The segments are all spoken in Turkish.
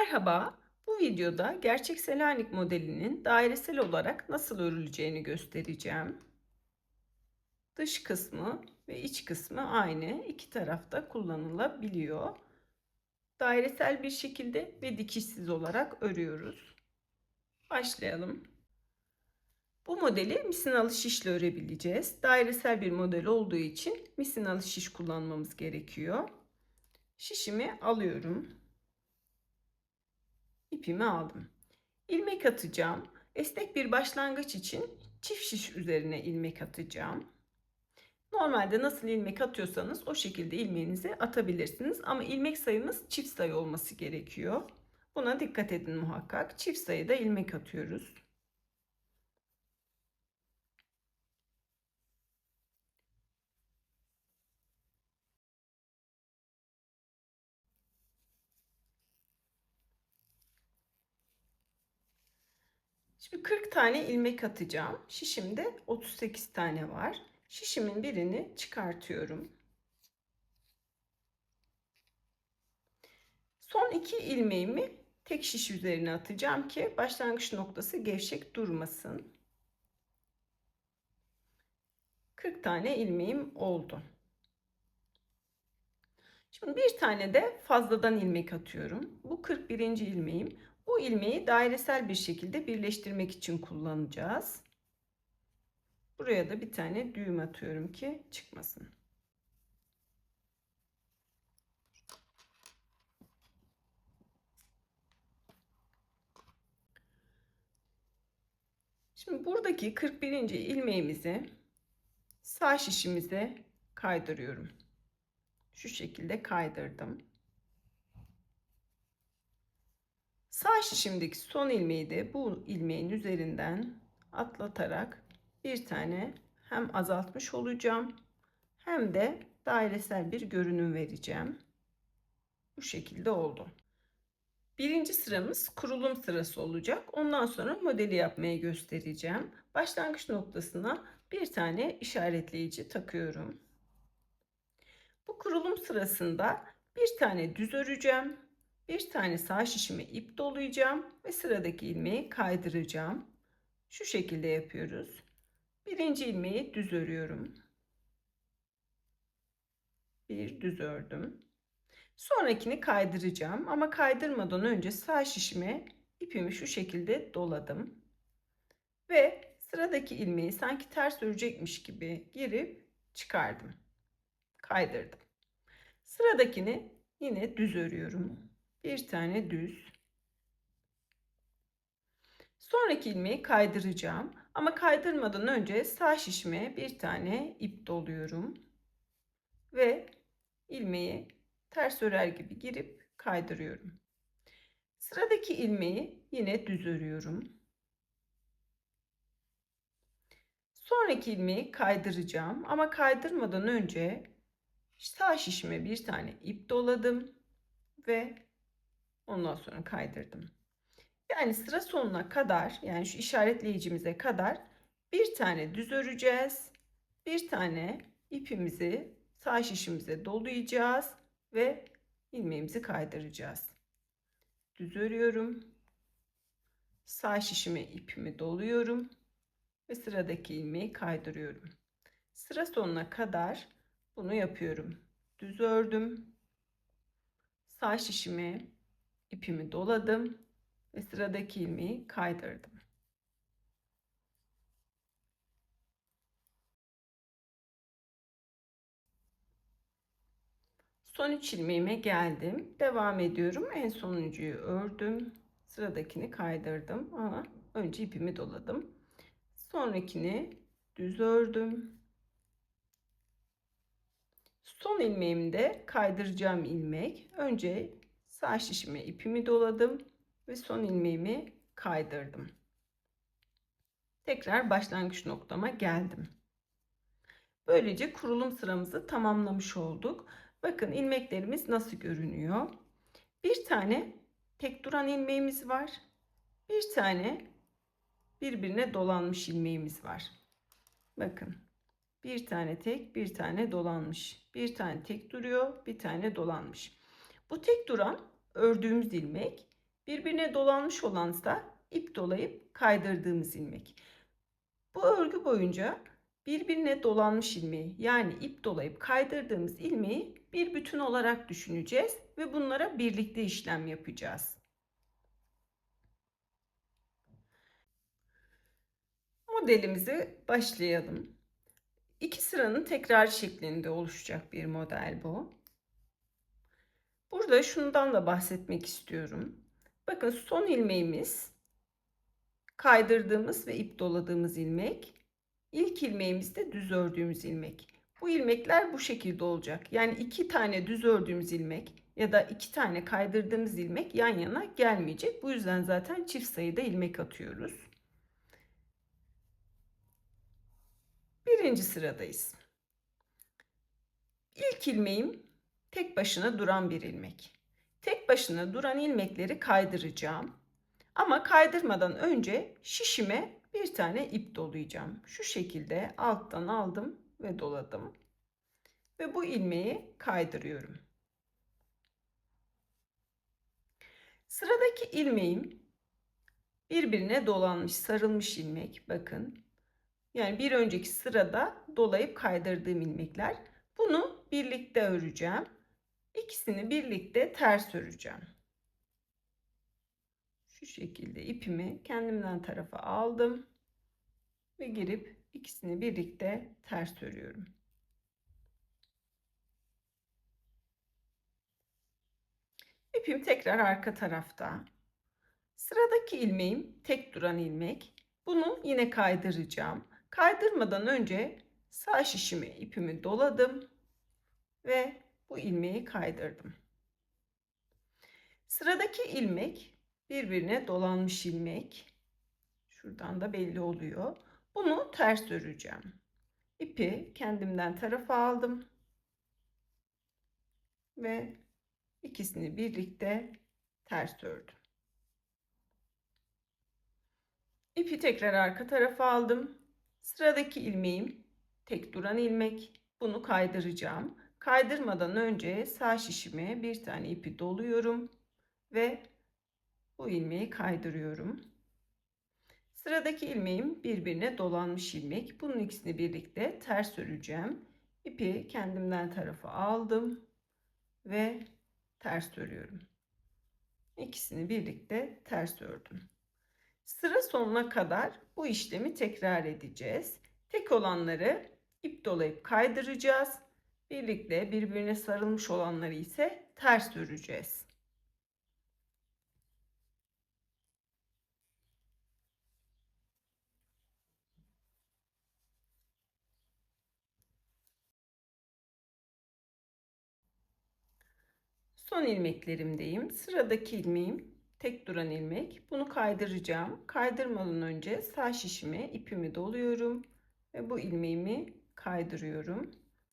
Merhaba, bu videoda gerçek Selanik modelinin dairesel olarak nasıl örüleceğini göstereceğim. Dış kısmı ve iç kısmı aynı, iki tarafta kullanılabiliyor. Dairesel bir şekilde ve dikişsiz olarak örüyoruz. Başlayalım. Bu modeli misinalı şişle örebileceğiz. Dairesel bir model olduğu için misinalı şiş kullanmamız gerekiyor. Şişimi alıyorum. İpimi aldım. İlmek atacağım. Esnek bir başlangıç için çift şiş üzerine ilmek atacağım. Normalde nasıl ilmek atıyorsanız o şekilde ilmeğinizi atabilirsiniz. Ama ilmek sayımız çift sayı olması gerekiyor. Buna dikkat edin muhakkak. Çift sayıda ilmek atıyoruz. Şimdi 40 tane ilmek atacağım. Şişimde 38 tane var. Şişimin birini çıkartıyorum. Son iki ilmeğimi tek şiş üzerine atacağım ki başlangıç noktası gevşek durmasın. 40 tane ilmeğim oldu. Şimdi bir tane de fazladan ilmek atıyorum. Bu 41. ilmeğim. Bu ilmeği dairesel bir şekilde birleştirmek için kullanacağız. Buraya da bir tane düğüm atıyorum ki çıkmasın. Şimdi buradaki 41. ilmeğimizi sağ şişimize kaydırıyorum. Şu şekilde kaydırdım. Sağ şişimdeki son ilmeği de bu ilmeğin üzerinden atlatarak bir tane hem azaltmış olacağım hem de dairesel bir görünüm vereceğim. Bu şekilde oldu. Birinci sıramız kurulum sırası olacak. Ondan sonra modeli yapmayı göstereceğim. Başlangıç noktasına bir tane işaretleyici takıyorum. Bu kurulum sırasında bir tane düz öreceğim. Bir tane sağ şişime ip dolayacağım ve sıradaki ilmeği kaydıracağım. Şu şekilde yapıyoruz. Birinci ilmeği düz örüyorum. Bir düz ördüm. Sonrakini kaydıracağım ama kaydırmadan önce sağ şişime ipimi şu şekilde doladım. Ve sıradaki ilmeği sanki ters örecekmiş gibi girip çıkardım. Kaydırdım. Sıradakini yine düz örüyorum. Bir tane düz. Sonraki ilmeği kaydıracağım. Ama kaydırmadan önce sağ şişime bir tane ip doluyorum. Ve ilmeği ters örer gibi girip kaydırıyorum. Sıradaki ilmeği yine düz örüyorum. Sonraki ilmeği kaydıracağım ama kaydırmadan önce sağ şişime bir tane ip doladım ve ondan sonra kaydırdım. Yani sıra sonuna kadar, yani şu işaretleyicimize kadar bir tane düz öreceğiz. Bir tane ipimizi sağ şişimize dolayacağız ve ilmeğimizi kaydıracağız. Düz örüyorum. Sağ şişime ipimi doluyorum ve sıradaki ilmeği kaydırıyorum. Sıra sonuna kadar bunu yapıyorum. Düz ördüm. Sağ şişime ipimi doladım ve sıradaki ilmeği kaydırdım. Son 3 ilmeğime geldim. Devam ediyorum. En sonuncuyu ördüm. Sıradakini kaydırdım ama önce ipimi doladım. Sonrakini düz ördüm. Son ilmeğimde kaydıracağım ilmek. Önce sağ şişime ipimi doladım ve son ilmeğimi kaydırdım. Tekrar başlangıç noktama geldim. Böylece kurulum sıramızı tamamlamış olduk. Bakın ilmeklerimiz nasıl görünüyor. Bir tane tek duran ilmeğimiz var. Bir tane birbirine dolanmış ilmeğimiz var. Bakın. Bir tane tek, bir tane dolanmış. Bir tane tek duruyor, bir tane dolanmış. Bu tek duran ördüğümüz ilmek. Birbirine dolanmış olansa ip dolayıp kaydırdığımız ilmek. Bu örgü boyunca birbirine dolanmış ilmeği, yani ip dolayıp kaydırdığımız ilmeği bir bütün olarak düşüneceğiz ve bunlara birlikte işlem yapacağız. Modelimize başlayalım. İki sıranın tekrar şeklinde oluşacak bir model bu. Burada şundan da bahsetmek istiyorum. Bakın, son ilmeğimiz kaydırdığımız ve ip doladığımız ilmek. İlk ilmeğimiz de düz ördüğümüz ilmek. Bu ilmekler bu şekilde olacak. Yani iki tane düz ördüğümüz ilmek ya da iki tane kaydırdığımız ilmek yan yana gelmeyecek. Bu yüzden zaten çift sayıda ilmek atıyoruz. Birinci sıradayız. İlk ilmeğim tek başına duran bir ilmek. Tek başına duran ilmekleri kaydıracağım. Ama kaydırmadan önce şişime bir tane ip dolayacağım. Şu şekilde alttan aldım ve doladım. Ve bu ilmeği kaydırıyorum. Sıradaki ilmeğim birbirine dolanmış, sarılmış ilmek. Bakın. Yani bir önceki sırada dolayıp kaydırdığım ilmekler. Bunu birlikte öreceğim. İkisini birlikte ters öreceğim. Şu şekilde ipimi kendimden tarafa aldım ve girip ikisini birlikte ters örüyorum. İpim tekrar arka tarafta. Sıradaki ilmeğim tek duran ilmek. Bunu yine kaydıracağım. Kaydırmadan önce sağ şişime ipimi doladım ve bu ilmeği kaydırdım. Sıradaki ilmek birbirine dolanmış ilmek. Şuradan da belli oluyor. Bunu ters öreceğim. İpi kendimden tarafa aldım ve ikisini birlikte ters ördüm. İpi tekrar arka tarafa aldım. Sıradaki ilmeğim tek duran ilmek. Bunu kaydıracağım. Kaydırmadan önce sağ şişime bir tane ipi doluyorum ve bu ilmeği kaydırıyorum. Sıradaki ilmeğim birbirine dolanmış ilmek. Bunun ikisini birlikte ters öreceğim. İpi kendimden tarafa aldım ve ters örüyorum. İkisini birlikte ters ördüm. Sıra sonuna kadar bu işlemi tekrar edeceğiz. Tek olanları ip dolayıp kaydıracağız. Birlikte birbirine sarılmış olanları ise ters öreceğiz. Son ilmeklerimdeyim. Sıradaki ilmeğim tek duran ilmek. Bunu kaydıracağım. Kaydırmadan önce sağ şişime ipimi doluyorum ve bu ilmeğimi kaydırıyorum.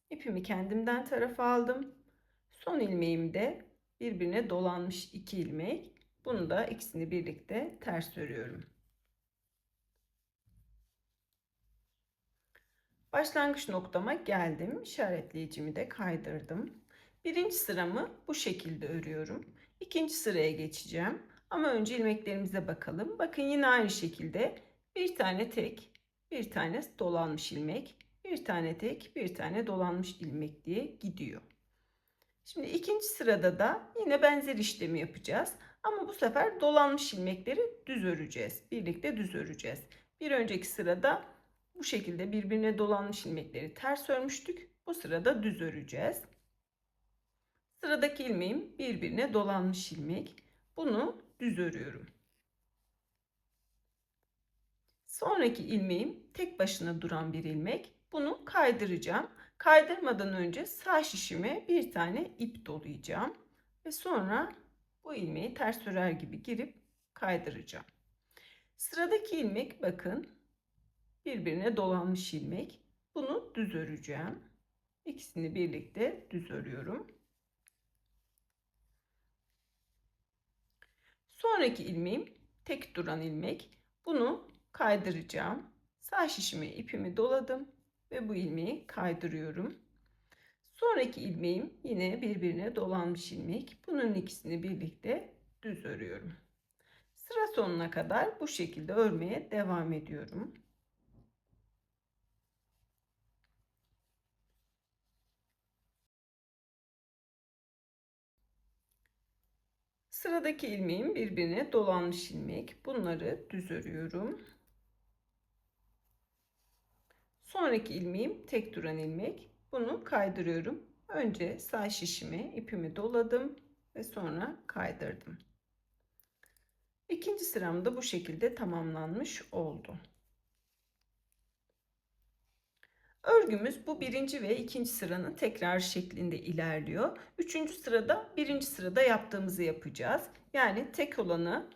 İpimi kendimden tarafa aldım. Son ilmeğimde birbirine dolanmış iki ilmek. Bunu da ikisini birlikte ters örüyorum. Başlangıç noktama geldim. İşaretleyicimi de kaydırdım. Birinci sıramı bu şekilde örüyorum. İkinci sıraya geçeceğim. Ama önce ilmeklerimize bakalım. Bakın, yine aynı şekilde bir tane tek, bir tane dolanmış ilmek, bir tane tek, bir tane dolanmış ilmek diye gidiyor. Şimdi ikinci sırada da yine benzer işlemi yapacağız. Ama bu sefer dolanmış ilmekleri düz öreceğiz. Birlikte düz öreceğiz. Bir önceki sırada bu şekilde birbirine dolanmış ilmekleri ters örmüştük. Bu sırada düz öreceğiz. Sıradaki ilmeğim birbirine dolanmış ilmek. Bunu düz örüyorum. Sonraki ilmeğim tek başına duran bir ilmek. Bunu kaydıracağım. Kaydırmadan önce sağ şişime bir tane ip dolayacağım. Ve sonra bu ilmeği ters örer gibi girip kaydıracağım. Sıradaki ilmek, bakın, birbirine dolanmış ilmek. Bunu düz öreceğim. İkisini birlikte düz örüyorum. Sonraki ilmeğim tek duran ilmek. Bunu kaydıracağım. Sağ şişime ipimi doladım ve bu ilmeği kaydırıyorum. Sonraki ilmeğim yine birbirine dolanmış ilmek. Bunun ikisini birlikte düz örüyorum. Sıra sonuna kadar bu şekilde örmeye devam ediyorum. Sıradaki ilmeğim birbirine dolanmış ilmek. Bunları düz örüyorum. Sonraki ilmeğim tek duran ilmek. Bunu kaydırıyorum. Önce sağ şişime ipimi doladım ve sonra kaydırdım. İkinci sıram da bu şekilde tamamlanmış oldu. Örgümüz bu birinci ve ikinci sıranın tekrar şeklinde ilerliyor. Üçüncü sırada birinci sırada yaptığımızı yapacağız. Yani tek olanı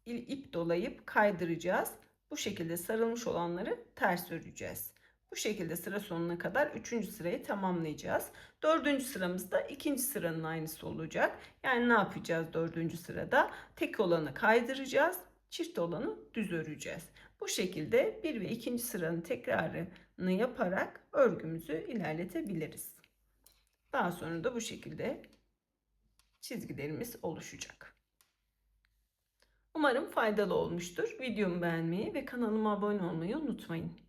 ip dolayıp kaydıracağız. Bu şekilde sarılmış olanları ters öreceğiz. Bu şekilde sıra sonuna kadar 3. sırayı tamamlayacağız. 4. sıramızda ikinci sıranın aynısı olacak. Yani ne yapacağız 4. sırada? Tek olanı kaydıracağız. Çift olanı düz öreceğiz. Bu şekilde 1 ve 2. sıranın tekrarını yaparak örgümüzü ilerletebiliriz. Daha sonra da bu şekilde çizgilerimiz oluşacak. Umarım faydalı olmuştur. Videomu beğenmeyi ve kanalıma abone olmayı unutmayın.